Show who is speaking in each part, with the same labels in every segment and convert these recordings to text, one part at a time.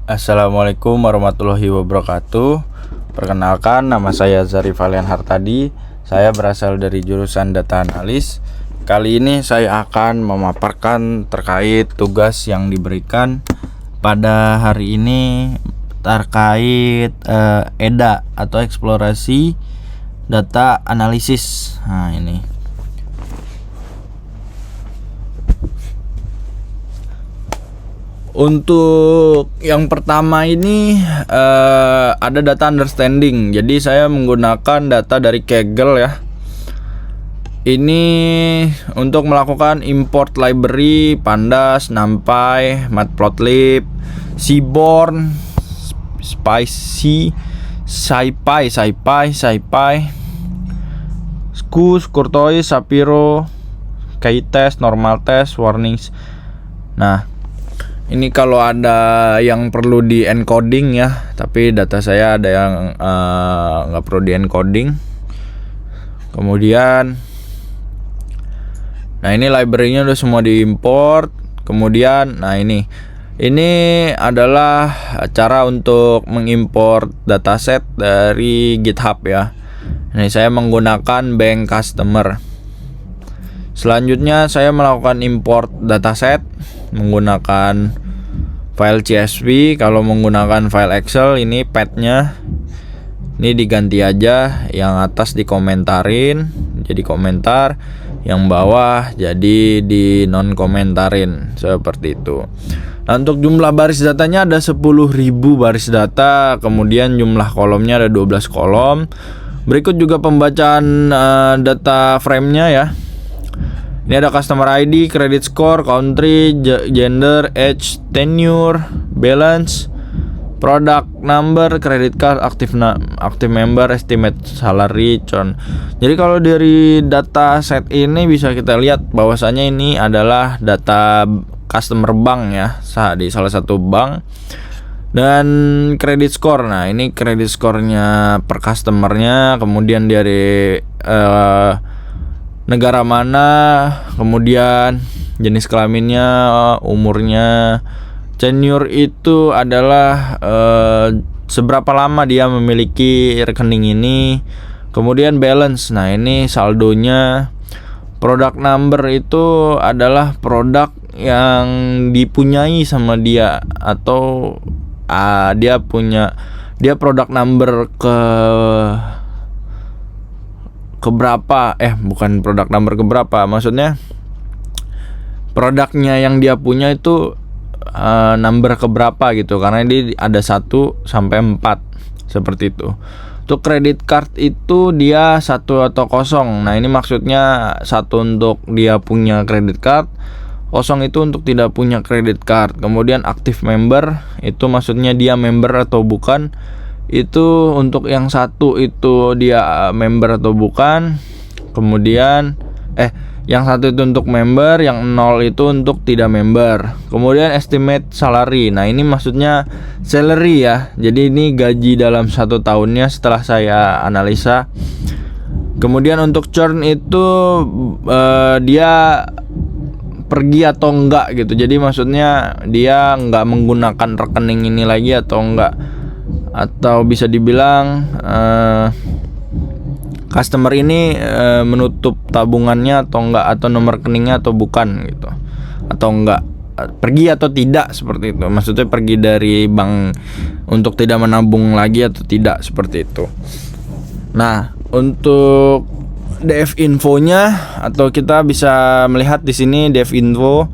Speaker 1: Assalamualaikum warahmatullahi wabarakatuh. Perkenalkan, nama saya Zari Valian Hartadi. Saya berasal dari jurusan Data Analis. Kali ini saya akan memaparkan terkait tugas yang diberikan pada hari ini terkait EDA atau eksplorasi data analisis. Nah, ini. Untuk yang pertama ini ada data understanding. Jadi saya menggunakan data dari Kaggle ya. Ini untuk melakukan import library Pandas, NumPy, Matplotlib, Seaborn, SciPy, Sqoos, Courtois, Shapiro, K-test, normal test, warnings. Nah, ini kalau ada yang perlu di encoding ya, tapi data saya ada yang nggak perlu di encoding. Kemudian, nah ini library-nya udah semua diimport. Kemudian, nah ini adalah cara untuk mengimport dataset dari GitHub ya. Ini saya menggunakan bank customer. Selanjutnya saya melakukan import dataset menggunakan file CSV. Kalau menggunakan file Excel, ini path-nya ini diganti aja, yang atas dikomentarin jadi komentar, yang bawah jadi di non komentarin, seperti itu. Nah, untuk jumlah baris datanya ada 10.000 baris data, kemudian jumlah kolomnya ada 12 kolom. Berikut juga pembacaan data frame-nya ya. Ini ada customer ID, credit score, country, gender, age, tenure, balance, product number, credit card, active member, estimate salary, churn. Jadi kalau dari data set ini bisa kita lihat bahwasanya ini adalah data customer bank ya, di salah satu bank. Dan credit score, nah ini credit score-nya per customernya, kemudian dari negara mana, kemudian jenis kelaminnya, umurnya, tenure itu adalah seberapa lama dia memiliki rekening ini, kemudian balance, nah ini saldonya, product number itu adalah produk yang dipunyai sama dia atau dia product number keberapa, bukan produk number keberapa, maksudnya produknya yang dia punya itu number keberapa gitu, karena ini ada 1 sampai 4 seperti itu. Untuk credit card itu dia 1 atau 0. Nah, ini maksudnya 1 untuk dia punya credit card, 0 itu untuk tidak punya credit card. Kemudian active member itu maksudnya dia member atau bukan. Itu untuk yang 1 itu dia member atau bukan. Kemudian yang 1 itu untuk member, yang 0 itu untuk tidak member. Kemudian estimate salary. Nah, ini maksudnya salary ya. Jadi ini gaji dalam 1 tahunnya setelah saya analisa. Kemudian untuk churn itu dia pergi atau enggak gitu. Jadi maksudnya dia enggak menggunakan rekening ini lagi atau enggak, atau bisa dibilang customer ini menutup tabungannya atau enggak, atau nomor rekeningnya atau bukan gitu, atau enggak, pergi atau tidak, seperti itu. Maksudnya pergi dari bank untuk tidak menabung lagi atau tidak, seperti itu. Nah, untuk dev infonya, atau kita bisa melihat di sini dev info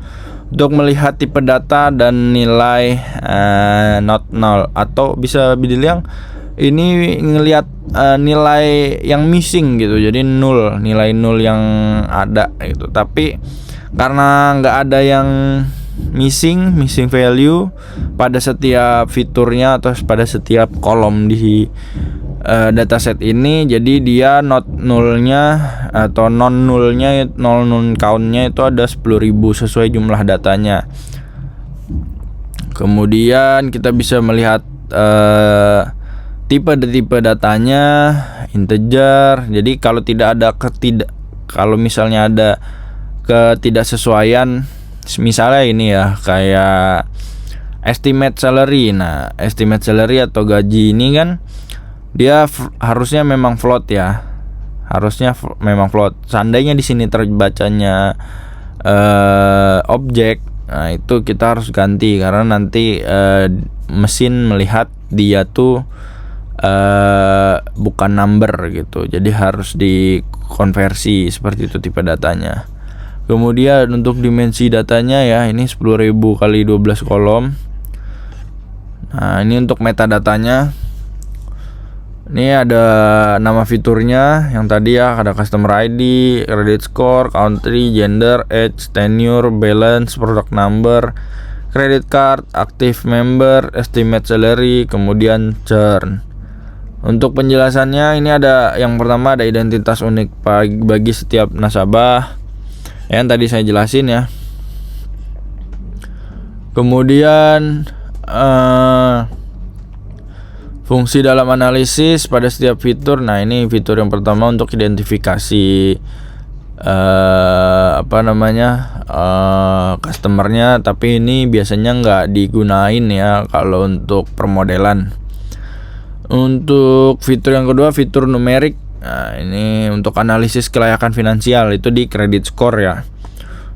Speaker 1: untuk melihat tipe data dan nilai not null, atau bisa dibilang ini ngelihat nilai yang missing gitu, jadi nilai nol yang ada gitu. Tapi karena nggak ada yang missing value pada setiap fiturnya atau pada setiap kolom di dataset ini, jadi dia not nullnya atau non nullnya, non countnya itu ada 10.000 sesuai jumlah datanya. Kemudian kita bisa melihat tipe datanya integer. Jadi kalau misalnya ada ketidaksesuaian, misalnya ini ya, kayak estimate salary. Nah, estimate salary atau gaji ini kan dia harusnya memang float ya. Harusnya memang float. Seandainya di sini terbacanya objek, nah itu kita harus ganti karena nanti mesin melihat dia tuh bukan number gitu. Jadi harus dikonversi seperti itu tipe datanya. Kemudian untuk dimensi datanya ya, ini 10.000 kali 12 kolom. Nah, ini untuk metadatanya. Ini ada nama fiturnya yang tadi ya, ada customer ID, credit score, country, gender, age, tenure, balance, product number, credit card, active member, estimate salary, kemudian churn. Untuk penjelasannya ini ada yang pertama ada identitas unik bagi setiap nasabah yang tadi saya jelasin ya. Kemudian fungsi dalam analisis pada setiap fitur. Nah, ini fitur yang pertama untuk identifikasi customernya, tapi ini biasanya nggak digunain ya kalau untuk permodelan. Untuk fitur yang kedua, fitur numerik. Nah, ini untuk analisis kelayakan finansial, itu di credit score ya.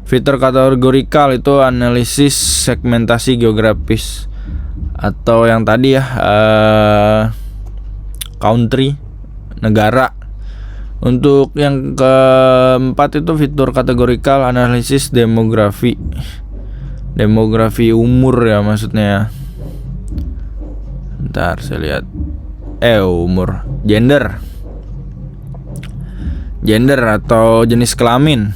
Speaker 1: Fitur kategorikal itu analisis segmentasi geografis, atau yang tadi ya country, negara. Untuk yang keempat itu fitur kategorikal analisis demografi umur ya maksudnya. Bentar saya lihat umur, gender atau jenis kelamin.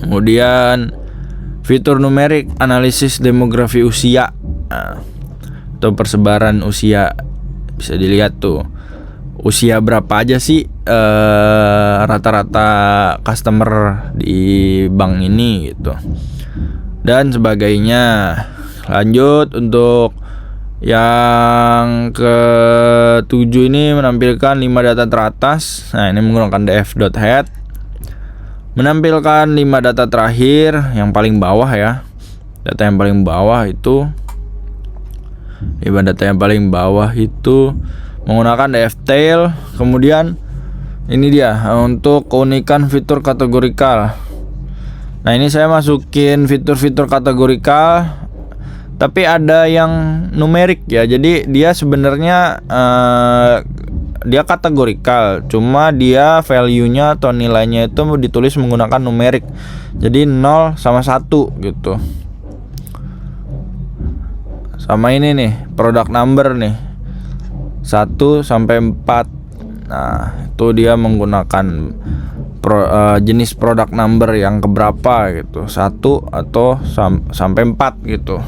Speaker 1: Kemudian fitur numerik analisis demografi usia, atau persebaran usia. Bisa dilihat tuh usia berapa aja sih rata-rata customer di bank ini gitu, dan sebagainya. Lanjut untuk yang ke-7 ini menampilkan 5 data teratas. Nah, ini menggunakan df.head. Menampilkan 5 data terakhir yang paling bawah ya. Data yang paling bawah itu 5 data yang paling bawah itu menggunakan dftail. Kemudian ini dia untuk keunikan fitur kategorikal. Nah, ini saya masukin fitur-fitur kategorikal, tapi ada yang numerik ya. Jadi dia sebenarnya dia kategorikal, cuma dia value-nya atau nilainya itu ditulis menggunakan numerik. Jadi 0 sama 1 gitu. Sama ini nih, product number nih, 1 sampai 4. Nah, itu dia menggunakan jenis product number yang keberapa gitu, 1 atau sampai 4 gitu.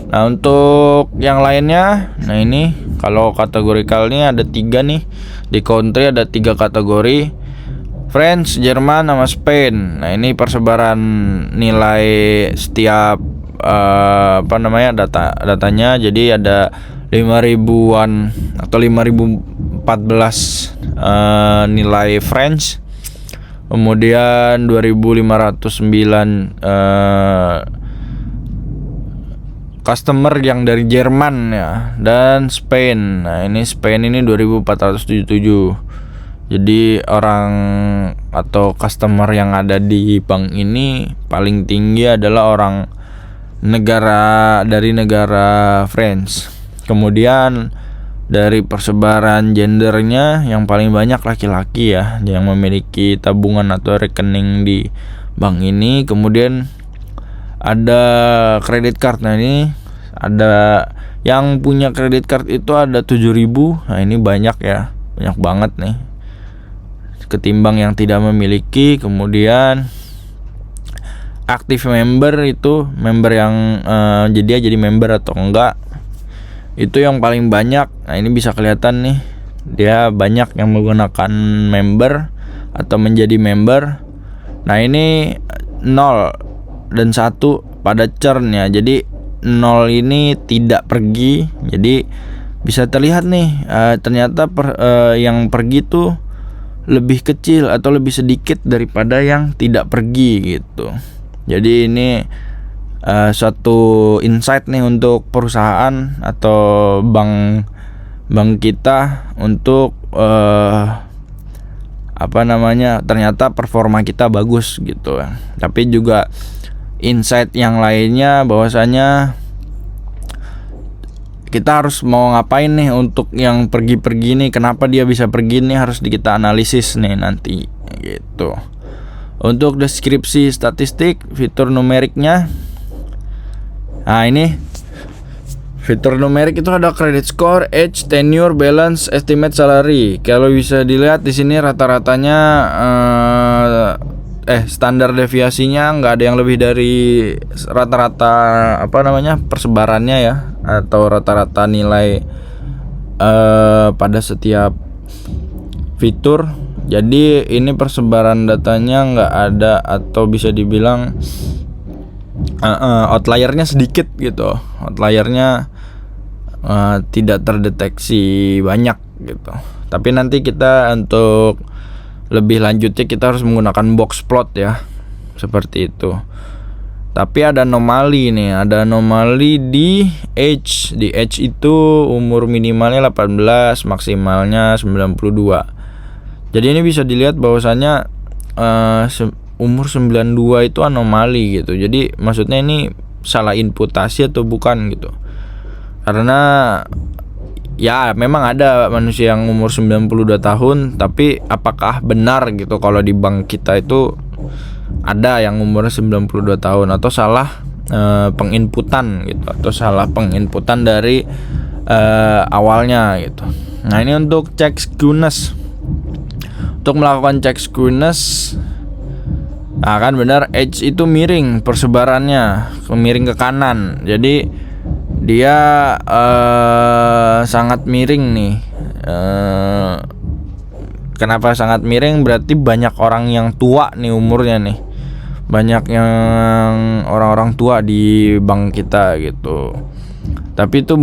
Speaker 1: Nah, untuk yang lainnya, nah ini kalau kategorikal ini ada 3 nih. Di country ada 3 kategori, France, Jerman, sama Spain. Nah, ini persebaran nilai setiap datanya. Jadi ada 5.000-an atau 5.014 nilai French. Kemudian 2.509 customer yang dari Jerman ya, dan Spain. Nah, ini Spain ini 2.477. Jadi orang atau customer yang ada di bank ini paling tinggi adalah orang dari negara France. Kemudian dari persebaran gendernya yang paling banyak laki-laki ya, yang memiliki tabungan atau rekening di bank ini. Kemudian ada credit card. Nah, ini ada yang punya credit card itu ada 7.000. Nah, ini banyak ya, banyak banget nih ketimbang yang tidak memiliki. Kemudian active member itu member yang jadi member atau enggak, itu yang paling banyak. Nah, ini bisa kelihatan nih, dia banyak yang menggunakan member atau menjadi member. Nah, ini 0 dan 1 pada churn ya. Jadi 0 ini tidak pergi. Jadi bisa terlihat nih, ternyata yang pergi tuh lebih kecil atau lebih sedikit daripada yang tidak pergi gitu. Jadi ini suatu insight nih untuk perusahaan atau bank kita untuk ternyata performa kita bagus gitu ya. Tapi juga insight yang lainnya bahwasanya kita harus mau ngapain nih untuk yang pergi-pergi nih, kenapa dia bisa pergi nih, harus kita analisis nih nanti gitu. Untuk deskripsi statistik, fitur numeriknya, nah ini fitur numerik itu ada credit score, age, tenure, balance, estimate salary. Kalau bisa dilihat di sini rata-ratanya standar deviasinya nggak ada yang lebih dari rata-rata persebarannya ya, atau rata-rata nilai pada setiap fitur. Jadi ini persebaran datanya nggak ada, atau bisa dibilang outliernya sedikit gitu. Outliernya tidak terdeteksi banyak gitu. Tapi nanti kita untuk lebih lanjutnya kita harus menggunakan box plot ya, seperti itu. Tapi ada anomali nih, ada anomali di age. Di age itu umur minimalnya 18, maksimalnya 92. Jadi ini bisa dilihat bahwasannya umur 92 itu anomali gitu. Jadi maksudnya ini salah inputasi atau bukan gitu. Karena ya memang ada manusia yang umur 92 tahun, tapi apakah benar gitu kalau di bank kita itu ada yang umurnya 92 tahun, atau salah penginputan gitu, atau salah penginputan dari awalnya gitu. Nah, ini untuk cek skewness. Untuk melakukan cek skewness, nah kan benar age itu miring persebarannya, miring ke kanan. Jadi dia sangat miring nih. Kenapa sangat miring? Berarti banyak orang yang tua nih umurnya nih. Banyak yang orang-orang tua di bank kita gitu. Tapi itu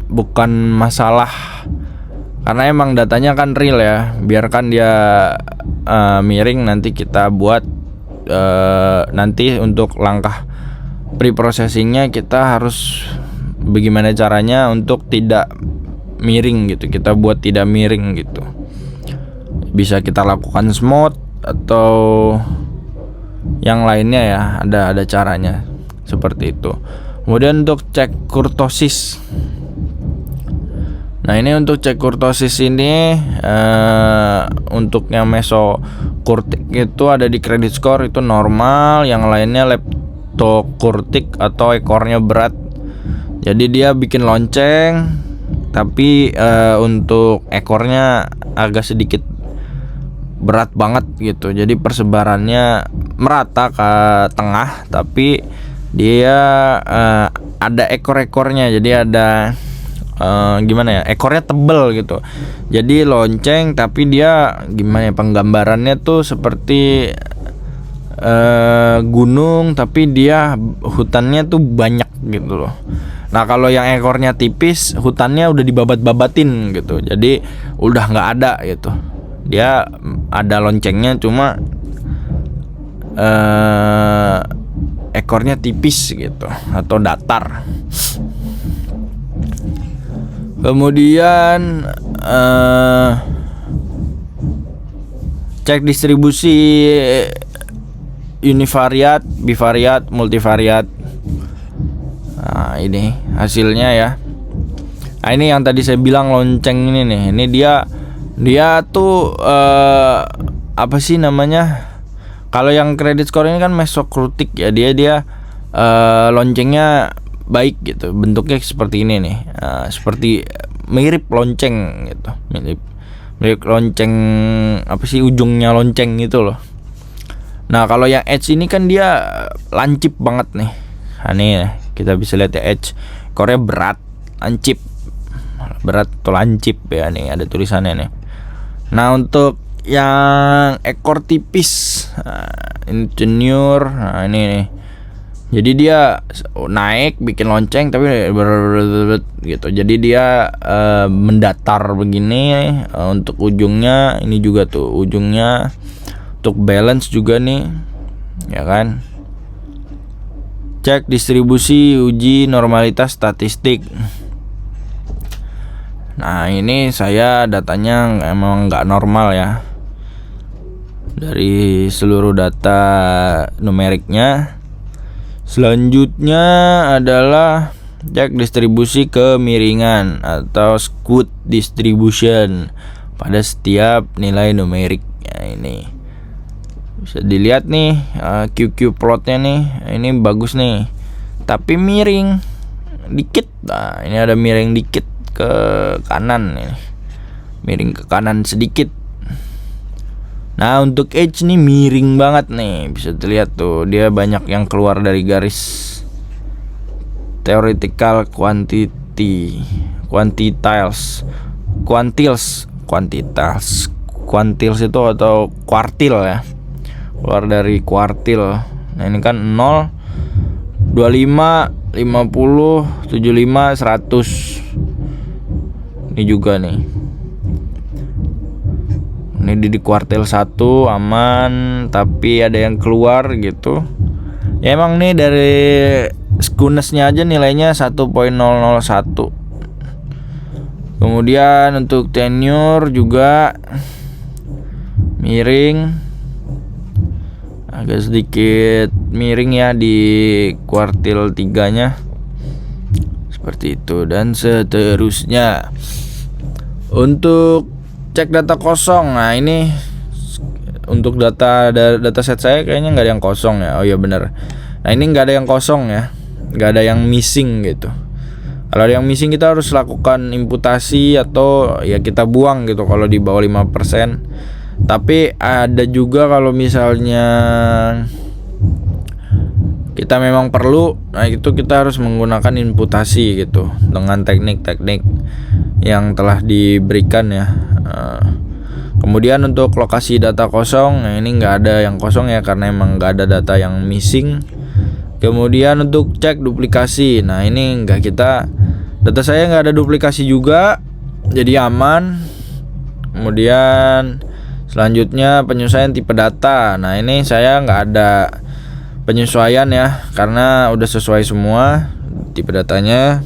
Speaker 1: bukan masalah, karena emang datanya kan real ya. Biarkan dia miring, nanti kita buat nanti untuk langkah pre-processingnya kita harus bagaimana caranya untuk tidak miring gitu. Kita buat tidak miring gitu. Bisa kita lakukan smooth atau yang lainnya ya, ada caranya seperti itu. Kemudian untuk cek kurtosis. Nah, ini untuk cek kurtosis ini untuk yang mesokurtik itu ada di credit score, itu normal. Yang lainnya leptokurtik atau ekornya berat. Jadi dia bikin lonceng, tapi untuk ekornya agak sedikit berat banget gitu. Jadi persebarannya merata ke tengah, tapi dia ada ekor-ekornya. Jadi ada gimana ya, ekornya tebel gitu. Jadi lonceng, tapi dia gimana ya, penggambarannya tuh seperti gunung, tapi dia hutannya tuh banyak gitu loh. Nah, kalau yang ekornya tipis, hutannya udah dibabat-babatin gitu. Jadi udah nggak ada gitu. Dia ada loncengnya, cuma ekornya tipis gitu atau datar. Kemudian cek distribusi univariat, bivariat, multivariat. Nah, ini hasilnya ya. Nah, ini yang tadi saya bilang lonceng ini nih. Ini dia tuh apa sih namanya? Kalau yang credit score ini kan mesokrutik ya. Dia loncengnya baik gitu, bentuknya seperti ini nih, seperti mirip lonceng gitu, mirip lonceng, apa sih, ujungnya lonceng gitu loh. Nah, kalau yang edge ini kan dia lancip banget nih. Nah, nih kita bisa lihat ya, edge ekornya berat, lancip, berat atau lancip ya, nih ada tulisannya nih. Nah, untuk yang ekor tipis, ini tenure, nah ini nih. Jadi dia naik bikin lonceng tapi gitu. Jadi dia mendatar begini untuk ujungnya. Ini juga tuh ujungnya. Untuk balance juga nih, ya kan. Cek distribusi, uji normalitas statistik. Nah ini saya datanya emang nggak normal ya. Dari seluruh data numeriknya. Selanjutnya adalah cek distribusi kemiringan atau skew distribution pada setiap nilai numerik. Ya, ini bisa dilihat nih QQ plotnya nih, ini bagus nih, tapi miring dikit. Nah ini ada miring dikit ke kanan nih, miring ke kanan sedikit. Nah untuk edge nih miring banget nih, bisa dilihat tuh dia banyak yang keluar dari garis theoretical quantiles itu atau kuartil ya, keluar dari kuartil. Nah ini kan 0, 25, 50, 75, 100. Ini juga nih. Ini di kuartil 1 aman, tapi ada yang keluar gitu. Ya emang nih dari skewness-nya aja nilainya 1.001. Kemudian untuk tenure juga miring, agak sedikit miring ya di kuartil 3-nya. Seperti itu dan seterusnya. Untuk cek data kosong. Nah, ini untuk dataset saya kayaknya nggak ada yang kosong ya. Oh iya benar. Nah, ini nggak ada yang kosong ya. Nggak ada yang missing gitu. Kalau ada yang missing kita harus lakukan imputasi atau ya kita buang gitu kalau di bawah 5%. Tapi ada juga kalau misalnya kita memang perlu, nah itu kita harus menggunakan imputasi gitu dengan teknik-teknik yang telah diberikan ya. Kemudian untuk lokasi data kosong, nah ini nggak ada yang kosong ya karena emang nggak ada data yang missing. Kemudian untuk cek duplikasi, nah ini data saya nggak ada duplikasi juga, jadi aman. Kemudian selanjutnya penyesuaian tipe data, nah ini saya nggak ada penyesuaian ya karena udah sesuai semua tipe datanya.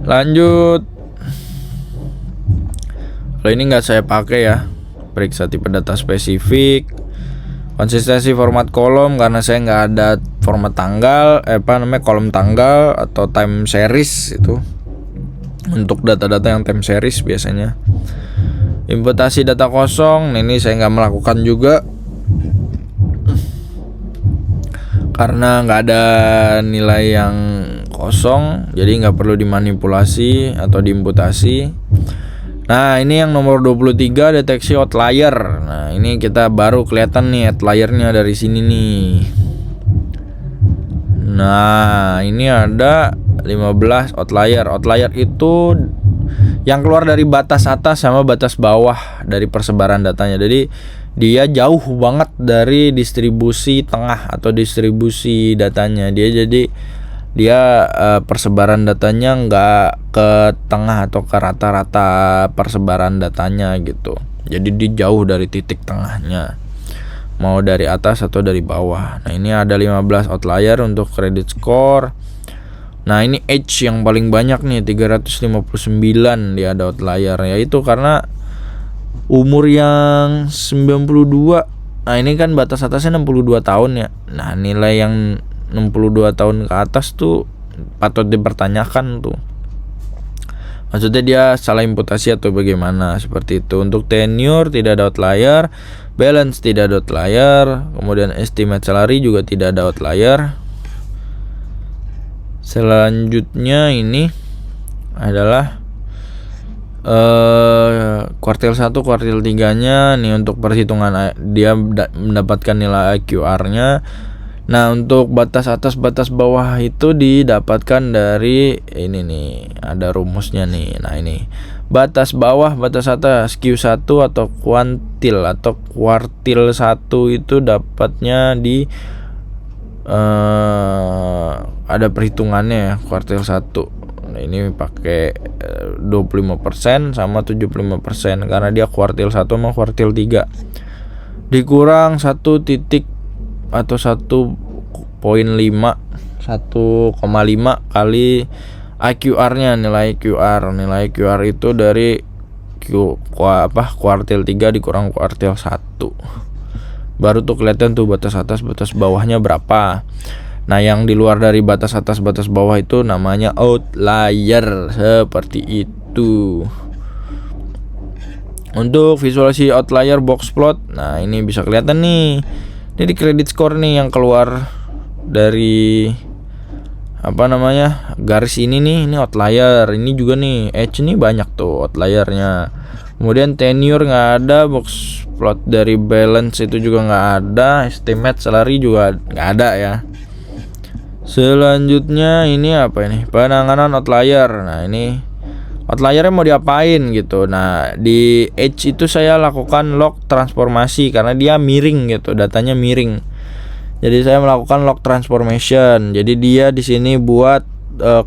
Speaker 1: Lanjut, kalau ini nggak saya pakai ya, periksa tipe data spesifik. Konsistensi format kolom karena saya nggak ada format tanggal, kolom tanggal atau time series itu untuk data-data yang time series biasanya. Imputasi data kosong, ini saya nggak melakukan juga karena nggak ada nilai yang kosong, jadi nggak perlu dimanipulasi atau diimputasi. Nah ini yang nomor 23, deteksi outlier. Nah ini kita baru kelihatan nih outliernya dari sini nih. Nah ini ada 15 outlier. Outlier itu yang keluar dari batas atas sama batas bawah dari persebaran datanya. Jadi dia jauh banget dari distribusi tengah atau distribusi datanya. Dia persebaran datanya nggak ke tengah atau ke rata-rata persebaran datanya gitu. Jadi dia jauh dari titik tengahnya, mau dari atas atau dari bawah. Nah ini ada 15 outlier untuk credit score. Nah ini edge yang paling banyak nih, 359 dia ada outlier, yaitu karena umur yang 92. Nah ini kan batas atasnya 62 tahun ya. Nah nilai yang 62 tahun ke atas tuh patut dipertanyakan tuh. Maksudnya dia salah imputasi atau bagaimana, seperti itu. Untuk tenure tidak ada outlier, balance tidak ada outlier, kemudian estimate salary juga tidak ada outlier. Selanjutnya ini adalah kuartil 1, kuartil 3-nya nih untuk perhitungan dia mendapatkan nilai IQR-nya. Nah untuk batas atas batas bawah itu didapatkan dari ini nih, ada rumusnya nih. Nah ini batas bawah batas atas Q1 atau kuantil atau kuartil 1 itu dapatnya di ada perhitungannya ya, kuartil 1. Nah ini pakai 25% sama 75% karena dia kuartil 1 sama kuartil 3 dikurang 1 titik atau 1 kali IQR-nya, nilai QR itu dari kuartil 3 dikurang kuartil 1. Baru tuh kelihatan tuh batas atas batas bawahnya berapa. Nah, yang di luar dari batas atas batas bawah itu namanya outlier, seperti itu. Untuk visualisasi outlier box plot, nah ini bisa kelihatan nih. Ini di credit score nih yang keluar dari garis ini nih, ini outlier. Ini juga nih edge nih banyak tuh outliernya. Kemudian tenure nggak ada, box plot dari balance itu juga nggak ada, estimate salary juga nggak ada ya. Selanjutnya ini apa ini? Penanganan outlier. Nah, ini outliernya mau diapain gitu. Nah, di edge itu saya lakukan log transformasi karena dia miring gitu, datanya miring. Jadi saya melakukan log transformation. Jadi dia di sini buat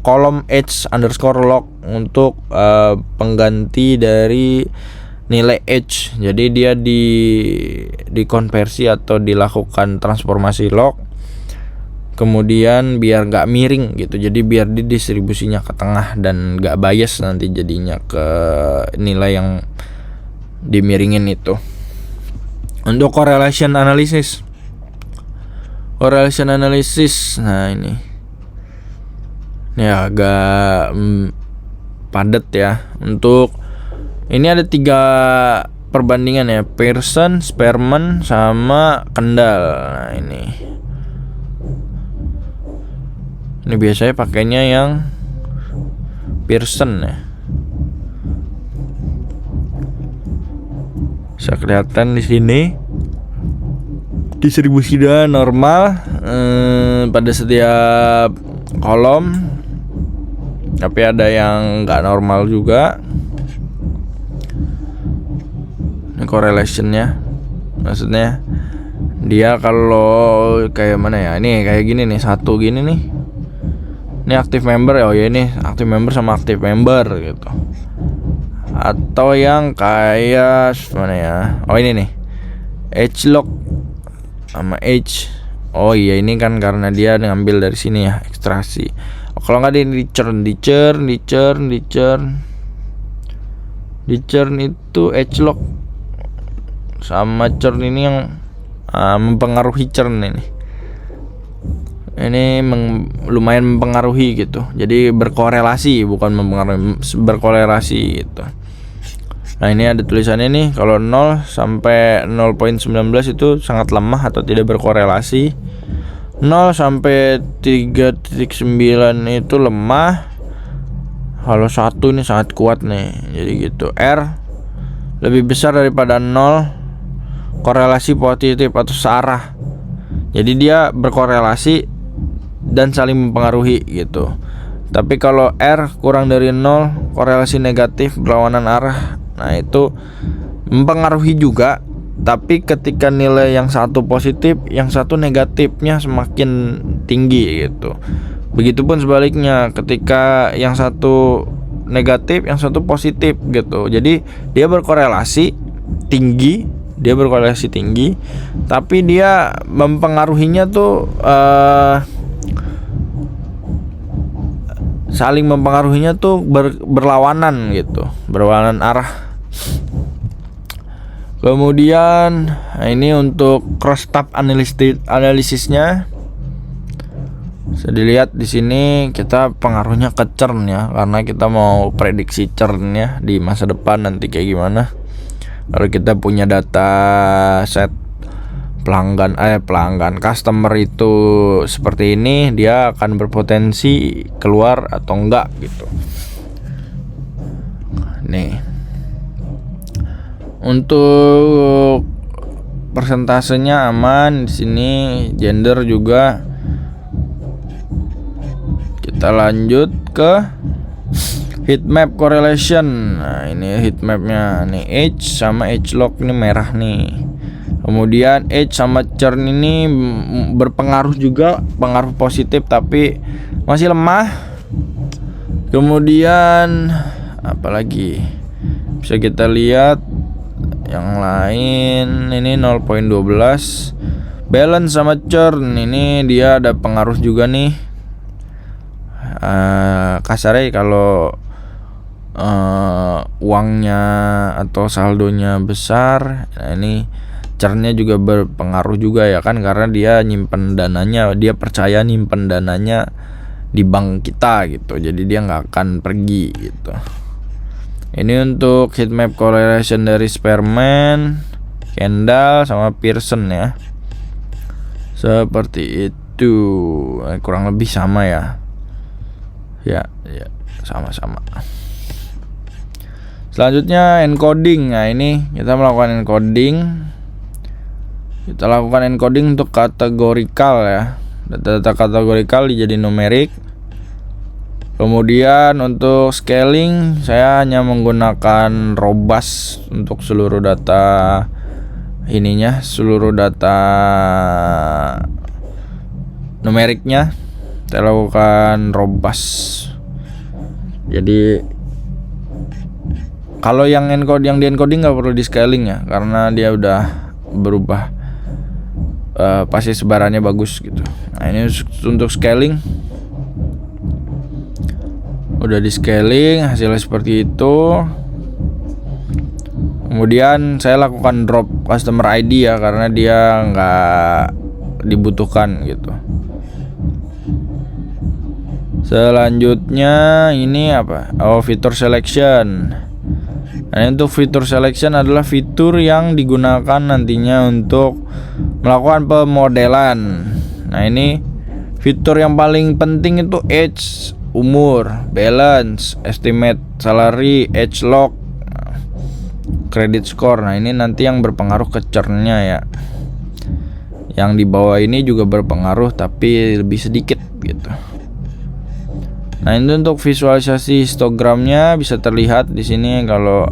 Speaker 1: kolom edge underscore log untuk pengganti dari nilai edge. Jadi dia dikonversi atau dilakukan transformasi log. Kemudian biar nggak miring gitu. Jadi biar didistribusinya ke tengah dan nggak bias nanti jadinya ke nilai yang dimiringin itu. Untuk correlation analysis. Nah ini agak padat ya. Untuk ini ada 3 perbandingan ya, Pearson, Spearman, sama Kendall. Nah ini biasanya pakainya yang Pearson ya. Bisa kelihatan di sini. Distribusinya normal pada setiap kolom, tapi ada yang nggak normal juga. Ini correlationnya, maksudnya dia kalau kayak mana ya? Ini kayak gini nih, satu gini nih. Ini active member ya, ini active member sama active member gitu. Atau yang kayak mana ya? Oh ini nih, edge lock sama edge. Oh iya, ini kan karena dia ngambil dari sini ya, ekstraksi. Kalau nggak di churn itu edge lock sama churn ini yang mempengaruhi churn ini. Ini lumayan mempengaruhi gitu. Jadi berkorelasi, bukan mempengaruhi, berkorelasi gitu. Nah, ini ada tulisannya nih, kalau 0 sampai 0.19 itu sangat lemah atau tidak berkorelasi. 0 sampai 3.9 itu lemah. Kalau 1 ini sangat kuat nih. Jadi gitu. R lebih besar daripada 0, korelasi positif atau searah. Jadi dia berkorelasi dan saling mempengaruhi gitu. Tapi kalau R kurang dari 0, korelasi negatif berlawanan arah. Nah, itu mempengaruhi juga, tapi ketika nilai yang satu positif, yang satu negatifnya semakin tinggi gitu. Begitupun sebaliknya, ketika yang satu negatif, yang satu positif gitu. Jadi dia berkorelasi tinggi, tapi dia mempengaruhinya tuh saling mempengaruhinya tuh berlawanan gitu, berlawanan arah. Kemudian ini untuk cross tab analisisnya. Bisa dilihat di sini kita pengaruhnya ke churn ya, karena kita mau prediksi churnnya di masa depan nanti kayak gimana. Kalau kita punya data set pelanggan customer itu seperti ini, dia akan berpotensi keluar atau enggak gitu. Nih. Untuk persentasenya aman di sini, gender juga. Kita lanjut ke heat map correlation. Nah, ini heat mapnya nih, edge sama edge lock ini merah nih. Kemudian edge sama churn ini berpengaruh juga, pengaruh positif tapi masih lemah. Kemudian apalagi bisa kita lihat yang lain, ini 0.12 Balance sama churn ini dia ada pengaruh juga nih. Kasarnya kalau uangnya atau saldonya besar, nah ini churnnya juga berpengaruh juga ya kan, karena dia nyimpen dananya, dia percaya nyimpen dananya di bank kita gitu, jadi dia nggak akan pergi gitu. Ini untuk heatmap correlation dari Spearman, Kendall sama Pearson ya. Seperti itu, kurang lebih sama ya. Ya, sama-sama. Selanjutnya encoding. Nah, ini kita melakukan encoding. Kita lakukan encoding untuk kategorikal ya. Data-data kategorikal dijadiin numerik. Kemudian untuk scaling saya hanya menggunakan robust untuk seluruh data ininya, seluruh data numeriknya saya lakukan robust. Jadi kalau yang di encoding nggak perlu di scaling ya, karena dia udah berubah, pasti sebarannya bagus gitu. Nah ini untuk scaling udah di scaling, hasilnya seperti itu. Kemudian saya lakukan drop customer ID ya, karena dia nggak dibutuhkan gitu. Selanjutnya ini apa? Oh, fitur selection. Nah, untuk fitur selection adalah fitur yang digunakan nantinya untuk melakukan pemodelan. Nah, ini fitur yang paling penting itu age, umur, balance, estimate salary, age lock, credit score. Nah, ini nanti yang berpengaruh ke churnnya ya. Yang di bawah ini juga berpengaruh tapi lebih sedikit gitu. Nah, ini untuk visualisasi histogramnya bisa terlihat di sini. Kalau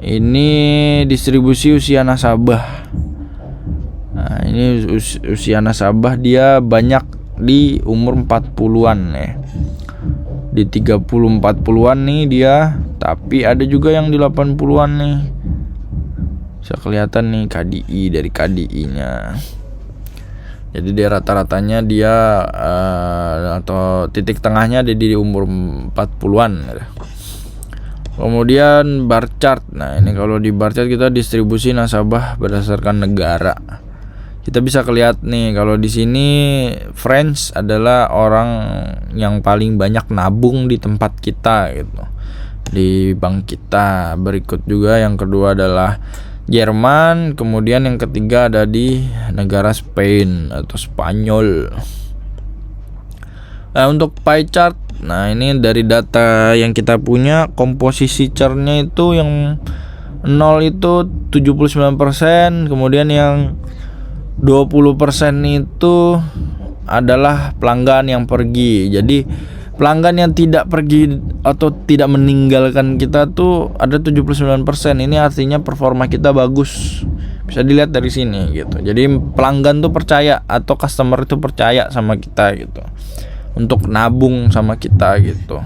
Speaker 1: ini distribusi usia nasabah. Nah, ini usia nasabah dia banyak di umur 40-an ya. Di 30-40-an nih dia, tapi ada juga yang di 80-an nih. Bisa kelihatan nih KDI dari KDI-nya. Jadi dia rata-ratanya dia atau titik tengahnya ada di umur 40-an ya. Kemudian bar chart. Nah, ini kalau di bar chart kita distribusi nasabah berdasarkan negara. Kita bisa lihat nih, kalau di sini France adalah orang yang paling banyak nabung di tempat kita gitu, di bank kita. Berikut juga yang kedua adalah Jerman, kemudian yang ketiga ada di negara Spain atau Spanyol. Nah, untuk pie chart, nah ini dari data yang kita punya, komposisi churn-nya itu yang 0 itu 79%, kemudian yang 20% itu adalah pelanggan yang pergi. Jadi pelanggan yang tidak pergi atau tidak meninggalkan kita tuh ada 79%. Ini artinya performa kita bagus. Bisa dilihat dari sini gitu. Jadi pelanggan tuh percaya atau customer itu percaya sama kita gitu, untuk nabung sama kita gitu.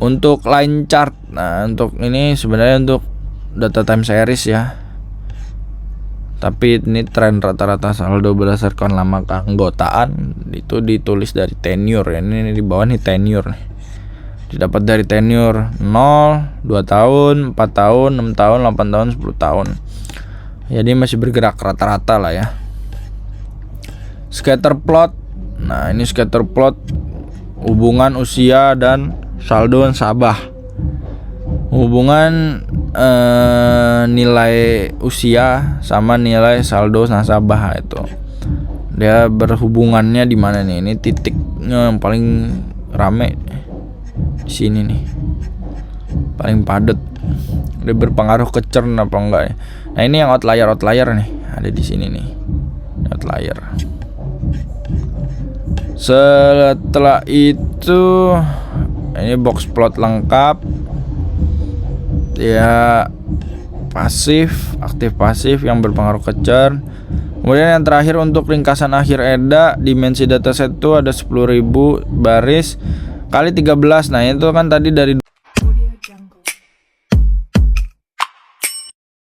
Speaker 1: Untuk line chart, nah untuk ini sebenarnya untuk data time series ya. Tapi ini tren rata-rata saldo berdasarkan lama keanggotaan itu ditulis dari tenure ya. Ini di bawah nih tenure nih. Didapat dari tenure 0, 2 tahun, 4 tahun, 6 tahun, 8 tahun, 10 tahun. Jadi masih bergerak rata-rata lah ya. Scatter plot. Nah, ini scatter plot hubungan usia dan saldo nasabah. Hubungan nilai usia sama nilai saldo nasabah itu dia berhubungannya di mana nih? Ini titiknya yang paling rame di sini nih, paling padat. Dia berpengaruh ke churn apa enggak ya? Nah, ini yang outlier nih, ada di sini nih, outlier. Setelah itu ini box plot lengkap ya, pasif, aktif pasif yang berpengaruh ke churn. Kemudian yang terakhir untuk ringkasan akhir EDA, dimensi dataset itu ada 10.000 baris kali 13. Nah, itu kan tadi dari